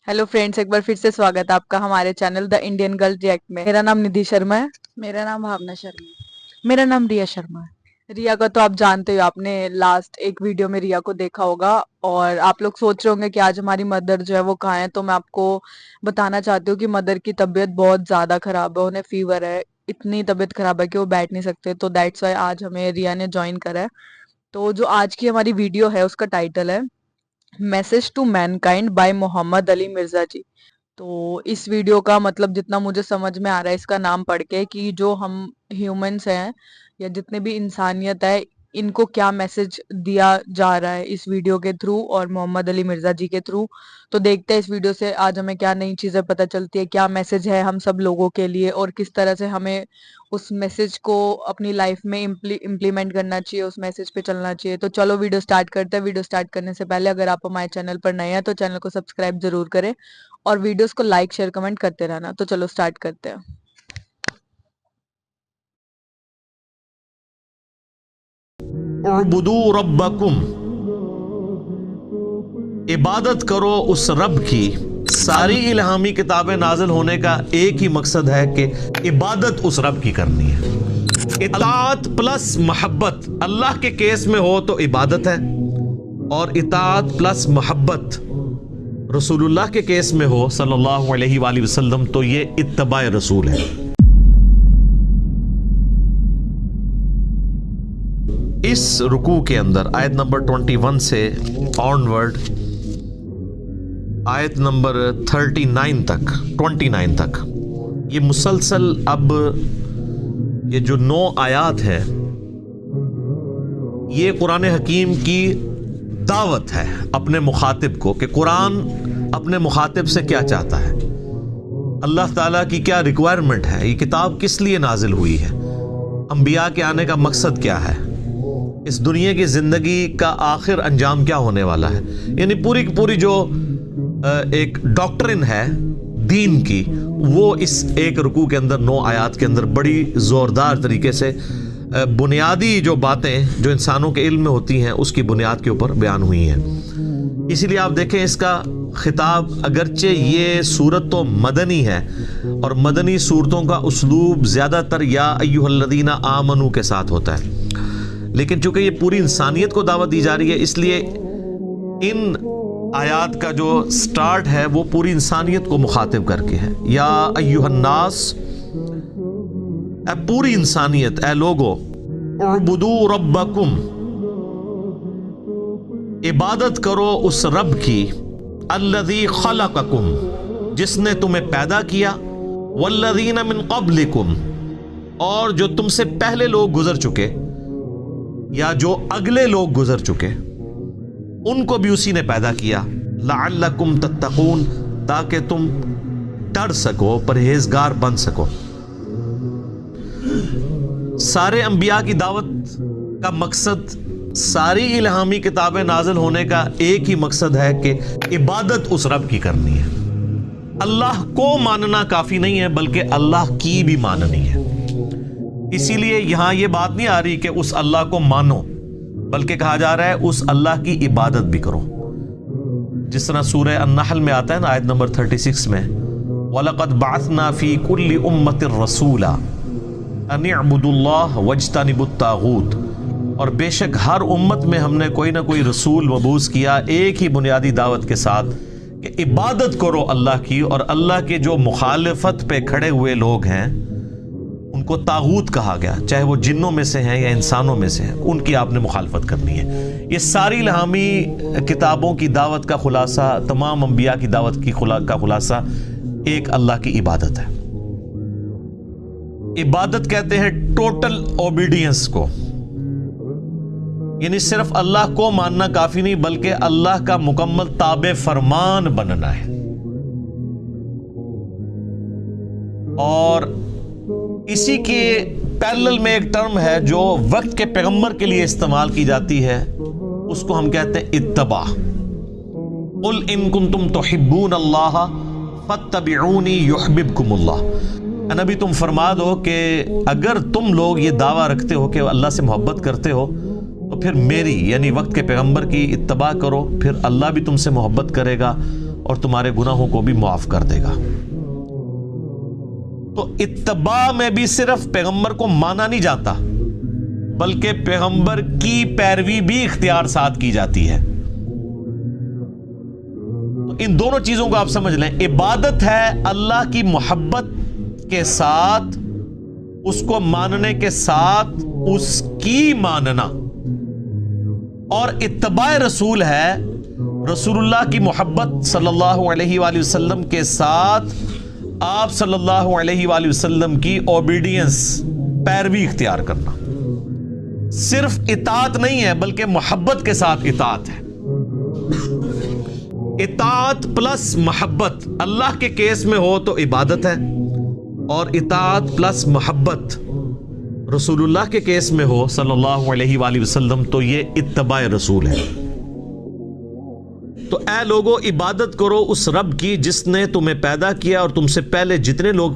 Hello friends, एक बार फिर से स्वागत है आपका हमारे channel the Indian girl react में। मेरा नाम निधि शर्मा है। मेरा नाम भावना शर्मा है। मेरा नाम रिया शर्मा है। रिया का तो आप जानते हो, आपने लास्ट एक वीडियो में रिया को देखा होगा। और आप लोग सोच रहे होंगे कि आज हमारी मदर जो है वो कहाँ है, तो मैं आपको बताना चाहती हूँ कि मदर की तबीयत बहुत ज्यादा खराब है, उन्हें फीवर है। इतनी तबीयत खराब है कि वो बैठ नहीं सकते, तो दैट्स वाई आज हमें रिया ने ज्वाइन करा है। तो जो आज की हमारी वीडियो है उसका टाइटल है message to mankind by Mohammad Ali Mirza ji. तो इस वीडियो का मतलब जितना मुझे समझ में आ रहा है इसका नाम पढ़ के, कि जो हम ह्यूमंस हैं या जितने भी इंसानियत है, इनको क्या मैसेज दिया जा रहा है इस वीडियो के थ्रू और मोहम्मद अली मिर्जा जी के थ्रू। तो देखते हैं इस वीडियो से आज हमें क्या नई चीजें पता चलती है, क्या मैसेज है हम सब लोगों के लिए और किस तरह से हमें उस मैसेज को अपनी लाइफ में इम्प्लीमेंट करना चाहिए, उस मैसेज पे चलना चाहिए। तो चलो वीडियो स्टार्ट करते हैं। वीडियो स्टार्ट करने से पहले अगर आप हमारे चैनल पर नए हैं तो चैनल को सब्सक्राइब जरूर करें और वीडियोस को लाइक शेयर कमेंट करते रहना। तो चलो स्टार्ट करते हैं। उअबुदू रब्बकुम, इबादत करो उस रब की। सारी इल्हामी किताबें नाजिल होने का एक ही मकसद है कि इबादत उस रब की करनी है। इताअत प्लस मोहब्बत अल्लाह के केस में हो तो इबादत है, और इताअत प्लस मोहब्बत रसूलुल्लाह के केस में हो सल्लल्लाहु अलैहि वसल्लम तो ये इत्तबाए रसूल है। इस रुकू के अंदर आयत नंबर 21 से ऑनवर्ड आयत नंबर 29 तक ये मुसलसल, अब ये जो 9 आयात है ये कुरान हकीम की दावत है अपने मुखातिब को, कि कुरान अपने मुखातिब से क्या चाहता है, अल्लाह ताला की क्या रिक्वायरमेंट है, ये किताब किस लिए नाजिल हुई है, अंबिया के आने का मकसद क्या है, इस दुनिया की जिंदगी का आखिर अंजाम क्या होने वाला है। यानी पूरी की पूरी जो एक डॉक्ट्रिन है दीन की, वो इस एक रुकू के अंदर 9 आयात के अंदर बड़ी ज़ोरदार तरीके से बुनियादी जो बातें जो इंसानों के इल्म में होती हैं उसकी बुनियाद के ऊपर बयान हुई हैं। इसीलिए आप देखें इसका खिताब, अगरचे ये सूरत तो मदनी है और मदनी सूरतों का उसलूब ज़्यादातर या अय्युहल्लज़ीना आमनू के साथ होता है, लेकिन चूंकि ये पूरी इंसानियत को दावत दी जा रही है इसलिए इन आयात का जो स्टार्ट है वो पूरी इंसानियत को मुखातिब करके है। या अय्युहन्नास, पूरी इंसानियत, ए लोगो, उअबुदू रब्बकुम, इबादत करो उस रब की, अल्लज़ी खलक़कुम, जिसने तुम्हें पैदा किया, वल्लज़ीना मिन क़ब्लिकुम, और जो तुमसे पहले लोग गुजर चुके या जो अगले लोग गुजर चुके उनको भी उसी ने पैदा किया, लअल्लकुम तत्तकून, ताकि तुम डर सको, परहेजगार बन सको। सारे अंबिया की दावत का मकसद, सारी इल्हामी किताबें नाजिल होने का एक ही मकसद है कि इबादत उस रब की करनी है। अल्लाह को मानना काफी नहीं है बल्कि अल्लाह की भी माननी है। इसीलिए यहां यह बात नहीं आ रही कि उस अल्लाह को मानो, बल्कि कहा जा रहा है उस अल्लाह की इबादत भी करो। जिस तरह सूरह अन-नहल में आता है ना, आयत नंबर 36 में, वलक़द बअसना फी कुल्लि उम्मतिर रसूला अन इअबुदुल्लाह वज्तनिबुत तागूत, और बेशक हर उम्मत में हमने कोई ना कोई रसूल मबूस किया एक ही बुनियादी दावत के साथ कि इबादत करो अल्लाह की, और अल्लाह के जो मुखालिफत पे खड़े हुए लोग हैं उनको तागूत कहा गया, चाहे वो जिन्नों में से हैं या इंसानों में से हैं, उनकी आपने मुखालफत करनी है। ये सारी इल्हामी किताबों की दावत का खुलासा, तमाम अंबिया की दावत का खुलासा एक अल्लाह की इबादत है। इबादत कहते हैं टोटल ओबीडियंस को, यानी सिर्फ अल्लाह को मानना काफी नहीं बल्कि अल्लाह का मुकम्मल ताबे फरमान बनना है। और इसी के पैरेलल में एक टर्म है जो वक्त के पैगंबर के लिए इस्तेमाल की जाती है, उसको हम कहते हैं इत्तबा। कुल इन कुंतुम तुहिब्बून अल्लाह फत्तबिऊनी युहब्बिबकुमुल्लाह, नबी तुम फरमा दो कि अगर तुम लोग ये दावा रखते हो कि अल्लाह से मोहब्बत करते हो तो फिर मेरी यानी वक्त के पैगंबर की इत्तबा करो, फिर अल्लाह भी तुमसे मोहब्बत करेगा اور تمہارے گناہوں کو بھی معاف کر دے گا۔ تو اتباع میں بھی صرف پیغمبر کو مانا نہیں جاتا، بلکہ پیغمبر کی پیروی بھی اختیار ساتھ کی جاتی ہے۔ تو ان دونوں چیزوں کو آپ سمجھ لیں، عبادت ہے اللہ کی محبت کے ساتھ، اس کو ماننے کے ساتھ اس کی ماننا، اور اتباع رسول ہے رسول اللہ کی محبت صلی اللہ علیہ وآلہ وسلم کے ساتھ آپ صلی اللہ علیہ وآلہ وسلم کی اوبیڈینس، پیروی اختیار کرنا۔ صرف اطاعت نہیں ہے بلکہ محبت کے ساتھ اطاعت ہے۔ اطاعت پلس محبت اللہ کے کیس میں ہو تو عبادت ہے، اور اطاعت پلس محبت رسول اللہ کے کیس میں ہو صلی اللہ علیہ وآلہ وسلم تو یہ اتباع رسول ہے۔ تو اے لوگو، عبادت کرو اس رب کی جس نے تمہیں پیدا کیا، اور تم سے پہلے جتنے لوگ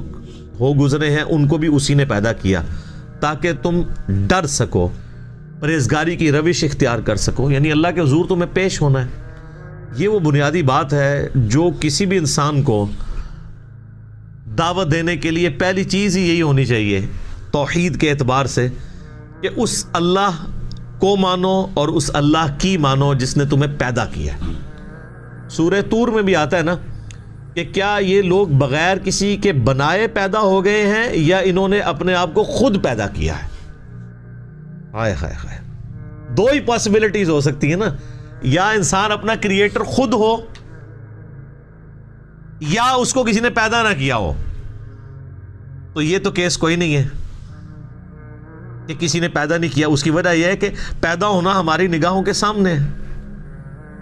ہو گزرے ہیں ان کو بھی اسی نے پیدا کیا، تاکہ تم ڈر سکو، پرہیزگاری کی روش اختیار کر سکو، یعنی اللہ کے حضور تمہیں پیش ہونا ہے۔ یہ وہ بنیادی بات ہے جو کسی بھی انسان کو دعوت دینے کے لیے پہلی چیز ہی یہی ہونی چاہیے توحید کے اعتبار سے، کہ اس اللہ کو مانو اور اس اللہ کی مانو جس نے تمہیں پیدا کیا ہے۔ سورہ طور میں بھی آتا ہے نا کہ کیا یہ لوگ بغیر کسی کے بنائے پیدا ہو گئے ہیں یا انہوں نے اپنے آپ کو خود پیدا کیا ہے؟ ہائے ہائے ہائے، دو ہی پاسبلٹیز ہو سکتی ہیں نا، یا انسان اپنا کریٹر خود ہو یا اس کو کسی نے پیدا نہ کیا ہو۔ تو یہ تو کیس کوئی نہیں ہے کہ کسی نے پیدا نہیں کیا۔ اس کی وجہ یہ ہے کہ پیدا ہونا ہماری نگاہوں کے سامنے ہے،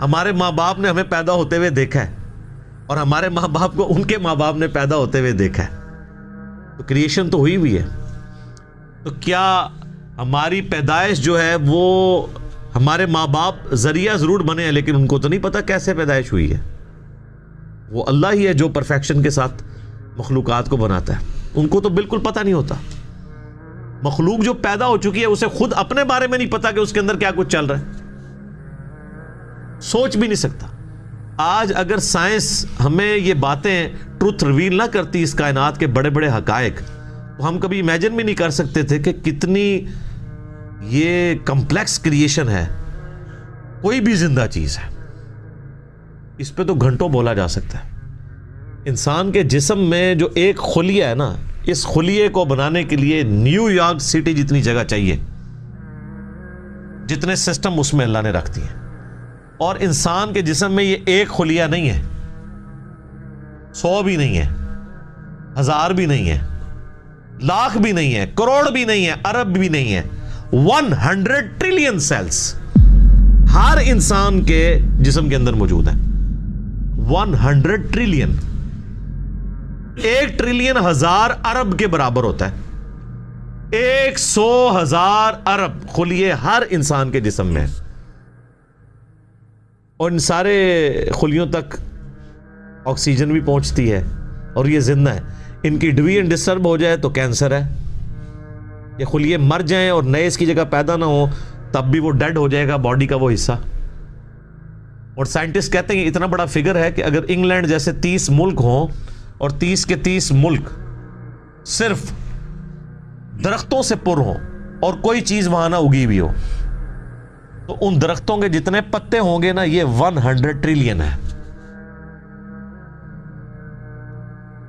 ہمارے ماں باپ نے ہمیں پیدا ہوتے ہوئے دیکھا ہے، اور ہمارے ماں باپ کو ان کے ماں باپ نے پیدا ہوتے ہوئے دیکھا ہے، تو کریشن تو ہوئی ہوئی ہے۔ تو کیا ہماری پیدائش جو ہے وہ ہمارے ماں باپ ذریعہ ضرور بنے ہیں، لیکن ان کو تو نہیں پتا کیسے پیدائش ہوئی ہے۔ وہ اللہ ہی ہے جو پرفیکشن کے ساتھ مخلوقات کو بناتا ہے، ان کو تو بالکل پتہ نہیں ہوتا۔ مخلوق جو پیدا ہو چکی ہے اسے خود اپنے بارے میں نہیں پتا کہ اس کے اندر کیا کچھ چل رہا ہے، سوچ بھی نہیں سکتا۔ آج اگر سائنس ہمیں یہ باتیں ٹروتھ ریویل نہ کرتی، اس کائنات کے بڑے بڑے حقائق، تو ہم کبھی امیجن بھی نہیں کر سکتے تھے کہ کتنی یہ کمپلیکس کریشن ہے، کوئی بھی زندہ چیز ہے۔ اس پہ تو گھنٹوں بولا جا سکتا ہے۔ انسان کے جسم میں جو ایک خلیہ ہے نا، اس خلیے کو بنانے کے لیے نیو یارک سٹی جتنی جگہ چاہیے، جتنے سسٹم اس میں اللہ نے رکھ دیے۔ اور انسان کے جسم میں یہ ایک خلیہ نہیں ہے، 100 بھی نہیں ہے، 1000 بھی نہیں ہے، لاکھ بھی نہیں ہے، کروڑ بھی نہیں ہے، ارب بھی نہیں ہے، 100 ٹریلین سیلز ہر انسان کے جسم کے اندر موجود ہیں۔ 100 ٹریلین، 1 ٹریلین 1000 ارب کے برابر ہوتا ہے۔ 100,000 ارب خلیے ہر انسان کے جسم میں ہے، اور ان سارے خلیوں تک آکسیجن بھی پہنچتی ہے، اور یہ زندہ ہے۔ ان کی ڈویژن ڈسٹرب ہو جائے تو کینسر ہے، یہ خلیے مر جائیں اور نئے اس کی جگہ پیدا نہ ہو تب بھی وہ ڈیڈ ہو جائے گا باڈی کا وہ حصہ۔ اور سائنٹسٹ کہتے ہیں اتنا بڑا فگر ہے کہ اگر انگلینڈ جیسے 30 ملک ہوں اور 30 کے 30 ملک صرف درختوں سے پر ہوں اور کوئی چیز وہاں نہ اگی ہوئی ہو، تو ان درختوں کے جتنے پتے ہوں گے نا، یہ 100 ٹریلین ہے۔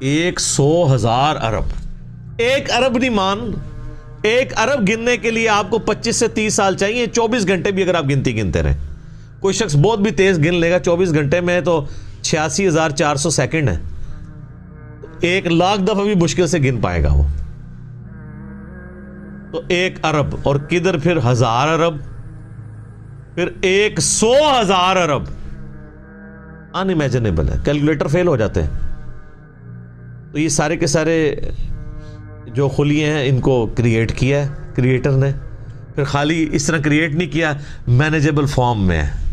100,000 ارب، 1 ارب نہیں مان، 1 ارب گننے کے لیے آپ کو 25 سے 30 سال چاہیے، 24 گھنٹے بھی اگر آپ گنتے رہیں۔ کوئی شخص بہت بھی تیز گن لے گا، 24 گھنٹے میں تو 86,400 سیکنڈ ہے، 1,00,000 دفعہ بھی مشکل سے گن پائے گا وہ۔ تو 1 ارب، اور کدھر پھر 1000 ارب، پھر 100,000 ارب، ان امیجنیبل ہے، کیلکولیٹر فیل ہو جاتے ہیں۔ تو یہ سارے کے سارے جو خلیے ہیں ان کو کریٹ کیا ہے کریٹر نے، پھر خالی اس طرح کریٹ نہیں کیا، مینیجیبل فارم میں ہے۔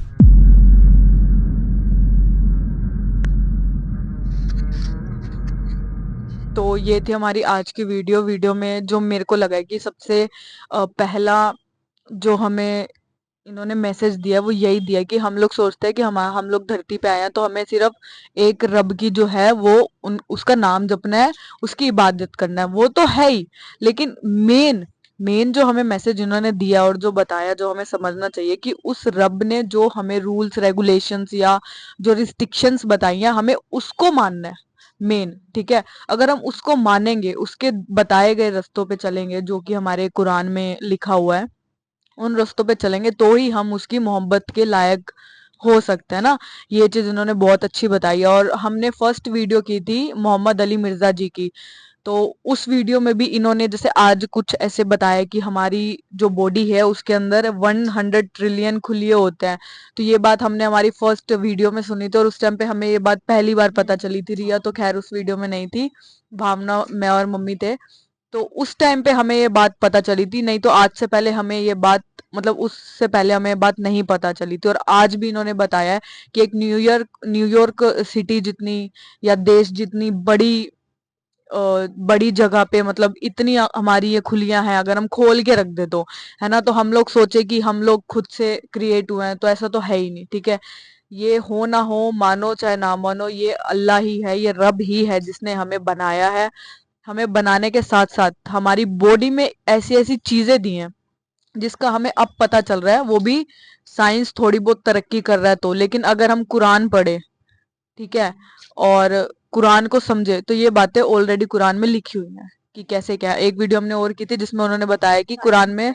تو یہ تھی ہماری آج کی ویڈیو میں جو میرے کو لگا ہے کہ سب سے پہلا جو ہمیں इन्होंने मैसेज दिया वो यही दिया कि हम लोग सोचते हैं कि हम लोग धरती पे आए हैं तो हमें सिर्फ एक रब की जो है वो उसका नाम जपना है, उसकी इबादत करना है, वो तो है ही, लेकिन मेन जो हमें मैसेज इन्होंने दिया और जो बताया, जो हमें समझना चाहिए कि उस रब ने जो हमें रूल्स रेगुलेशंस या जो रिस्ट्रिक्शंस बताई हैं हमें उसको मानना है मेन, ठीक है। अगर हम उसको मानेंगे, उसके बताए गए रास्तों पे चलेंगे जो कि हमारे कुरान में लिखा हुआ है, उन रास्तों पे चलेंगे तो ही हम उसकी मोहब्बत के लायक हो सकते हैं ना। ये चीज इन्होंने बहुत अच्छी बताई है। और हमने फर्स्ट वीडियो की थी मोहम्मद अली मिर्जा जी की, तो उस वीडियो में भी इन्होंने जैसे आज कुछ ऐसे बताया कि हमारी जो बॉडी है उसके अंदर 100 ट्रिलियन खुलिये होते हैं। तो ये बात हमने हमारी फर्स्ट वीडियो में सुनी थी और उस टाइम पे हमें ये बात पहली बार पता चली थी। रिया तो खैर उस वीडियो में नहीं थी, भावना, मैं और मम्मी थे। तो उस टाइम पे हमें ये बात पता चली थी, नहीं तो आज से पहले हमें ये बात, मतलब उससे पहले हमें ये बात नहीं पता चली थी। और आज भी इन्होंने बताया है कि एक न्यूयॉर्क सिटी जितनी या देश जितनी बड़ी जगह पे, मतलब इतनी हमारी ये खुलियां हैं, अगर हम खोल के रख दे तो, है ना, तो हम लोग सोचे कि हम लोग खुद से क्रिएट हुए हैं, तो ऐसा तो है ही नहीं, ठीक है। ये हो ना हो, मानो चाहे ना मानो, ये अल्लाह ही है, ये रब ही है जिसने हमें बनाया है। हमें बनाने के साथ साथ हमारी बॉडी में ऐसी ऐसी चीजें दी हैं जिसका हमें अब पता चल रहा है, वो भी साइंस थोड़ी बहुत तरक्की कर रहा है तो। लेकिन अगर हम कुरान पढ़े, ठीक है, और कुरान को समझे, तो ये बातें ऑलरेडी कुरान में लिखी हुई हैं कि कैसे क्या। एक वीडियो हमने और की थी जिसमें उन्होंने बताया कि कुरान में,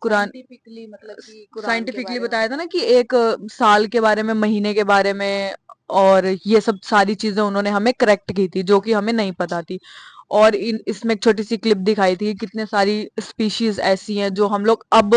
कुरान साइंटिफिकली मतलब कि कुरान के साइंटिफिकली बारे में बताया था ना कि एक साल के बारे में, महीने के बारे में, और ये सब सारी चीजें उन्होंने हमें करेक्ट की थी जो कि हमें नहीं पता थी। और इसमें एक छोटी सी क्लिप दिखाई थी कि कितने सारी स्पीशीज ऐसी हैं जो हम लोग अब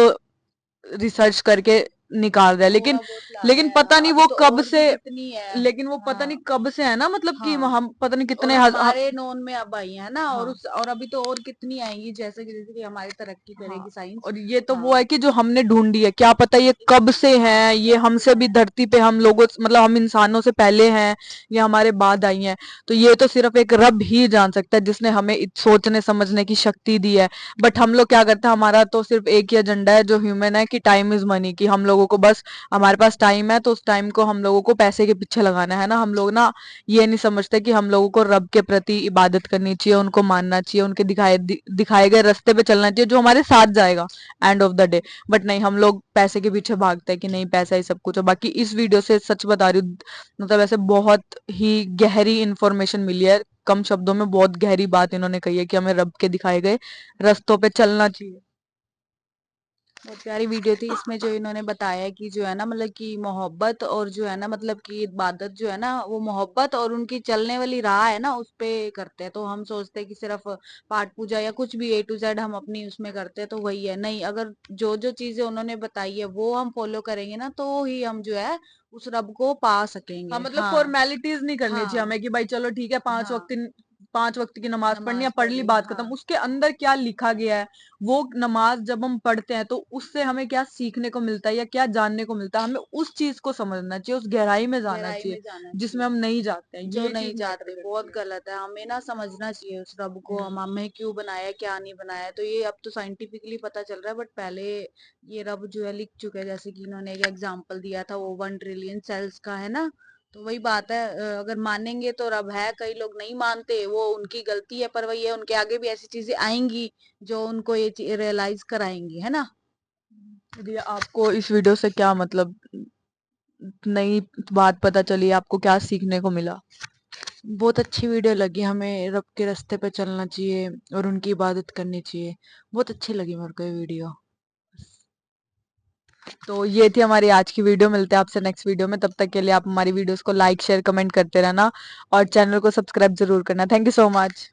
रिसर्च करके निकाल रहे हैं, थोड़ा लेकिन बहुत ला रहे लेकिन हैं। पता हाँ, नहीं अभी वो तो कब और भी से, कितनी है। लेकिन वो पता नहीं हाँ कब से है ना, मतलब कि हाँ, हम पता नहीं और कितने हमारे नोन में अब आई है ना, और हाँ उस और अभी तो और कितनी आएंगी, जैसे कि हमारी तरक्की हाँ। करेगी साइंस। और ये तो वो हाँ, है कि जो हमने ढूंढी है, क्या पता ये कब से है, हाँ ये कब से हमसे भी है। धरती पे हम लोगों मतलब हम इंसानों से पहले हैं या हमारे बाद आई हैं। तो ये तो सिर्फ एक रब ही जान सकता है जिसने हमें सोचने समझने की शक्ति दी है। बट हम लोग क्या करते हैं, हमारा तो सिर्फ एक ही एजेंडा है जो ह्यूमन है कि टाइम इज मनी, कि हम लोगों को बस, हमारे पास टाइम है तो उस टाइम को हम लोगों को पैसे के पीछे लगाना है ना। हम लोग ना ये नहीं समझते कि हम लोगों को रब के प्रति इबादत करनी चाहिए, उनको मानना चाहिए, उनके दिखाए गए रास्ते पे चलना चाहिए जो हमारे साथ जाएगा end of the day. But नहीं, हम लोग पैसे के पीछे भागते हैं कि नहीं पैसा ही सब कुछ है। बाकी इस वीडियो से सच बता रही हूँ, मतलब ऐसे बहुत ही गहरी इंफॉर्मेशन मिली है, कम शब्दों में बहुत गहरी बात इन्होंने कही है कि हमें रब के दिखाए गए रास्तों पे चलना चाहिए। बहुत प्यारी वीडियो थी। इसमें जो इन्होंने बताया कि जो है ना मतलब कि मोहब्बत और जो है ना मतलब कि इबादत जो है ना, वो मोहब्बत और उनकी चलने वाली राह है ना, उस पे करते हैं। तो हम सोचते हैं कि सिर्फ पाठ पूजा या कुछ भी A to Z हम अपनी उसमें करते हैं तो वही है, नहीं, अगर जो जो चीजें उन्होंने बताई है वो हम फॉलो करेंगे ना, तो ही हम जो है उस रब को पा हाँ, सकेंगे। मतलब हाँ फॉर्मेलिटीज नहीं करनी चाहिए हाँ हमें कि भाई चलो ठीक है, हाँ, 5 वक्त की नमाज पढ़नी है, नमाज पढ़ पढ़ ली, ली, बात हाँ। खत्म। उसके अंदर क्या लिखा गया है, वो नमाज जब हम पढ़ते हैं तो उससे हमें क्या सीखने को मिलता है या क्या जानने को मिलता है, हमें उस चीज को समझना चाहिए, उस गहराई में जाना गहराई चाहिए में जाना जिसमें चाहिए, हम नहीं जाते हैं। जो ये नहीं चीज मैटर जाते करती बहुत है। गलत है। हमें ना समझना चाहिए उस रब को, हम्म। हमें क्यों बनाया, क्या नहीं बनाया। तो ये अब तो साइंटिफिकली पता चल रहा है, बट पहले ये रब जो है लिख चुके हैं। जैसे कि इन्होंने एक एग्जांपल दिया था वो 1 ट्रिलियन सेल्स का, है ना। तो वही बात है, अगर मानेंगे तो रब है, कई लोग नहीं मानते, वो उनकी गलती है, पर वही है, उनके आगे भी ऐसी चीजें आएंगी जो उनको ये रियलाइज कराएंगी, है ना। रिया, आपको इस वीडियो से क्या मतलब नई बात पता चली, आपको क्या सीखने को मिला? बहुत अच्छी वीडियो लगी, हमें रब के रास्ते पे चलना चाहिए और उनकी इबादत करनी चाहिए। बहुत अच्छी लगी मेरे को ये वीडियो। तो ये थी हमारी आज की वीडियो, मिलते हैं आपसे नेक्स्ट वीडियो में। तब तक के लिए आप हमारी वीडियोस को लाइक शेयर कमेंट करते रहना और चैनल को सब्सक्राइब जरूर करना। Thank you so much.